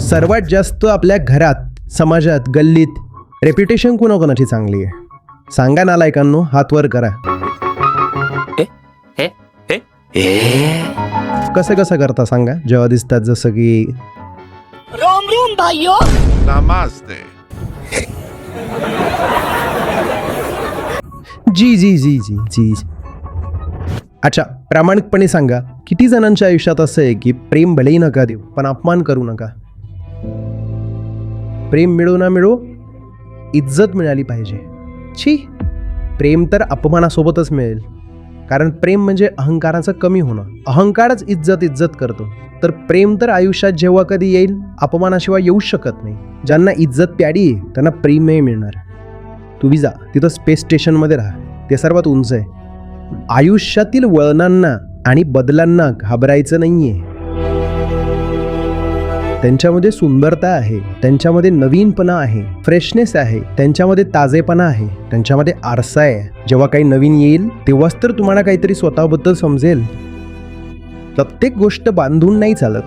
सर्वात जास्त आपल्या घरात, समाजात, गल्लीत रेप्युटेशन कोणाकोणाची चांगली आहे? सांगा नालायकांनो, हात वर करा. कसं करता सांगा, जेव्हा दिसतात जसं की रोम रोम भाइयों, नमस्ते. जी जी जी जी जी. अच्छा, प्रामाणिकपणे सांगा, किती जणांच्या आयुष्यात असं आहे की प्रेम भलेही नका देऊ पण अपमान करू नका? प्रेम मिळो ना मिळो, इज्जत मिळाली पाहिजे. छी, प्रेम तर अपमानासोबतच मिळेल. कारण प्रेम म्हणजे अहंकाराचं कमी होणं. अहंकारच इज्जत करतो. तर प्रेम तर आयुष्यात जेव्हा कधी येईल अपमानाशिवाय येऊच शकत नाही. ज्यांना इज्जत प्यारी आहे त्यांना प्रेमही मिळणार. तुम्ही जा तिथं स्पेस स्टेशनमध्ये राहा, ते सर्वात उंच आहे. आयुष्यातील वळणांना आणि बदलांना घाबरायचं नाहीये. त्यांच्यामध्ये सुंदरता आहे, त्यांच्यामध्ये नवीनपणा आहे, फ्रेशनेस आहे, त्यांच्यामध्ये ताजेपणा आहे, त्यांच्यामध्ये आरसा आहे. जेव्हा काही नवीन येईल तेव्हाच तर तुम्हाला काहीतरी स्वतःबद्दल समजेल. प्रत्येक गोष्ट बांधून नाही चालत.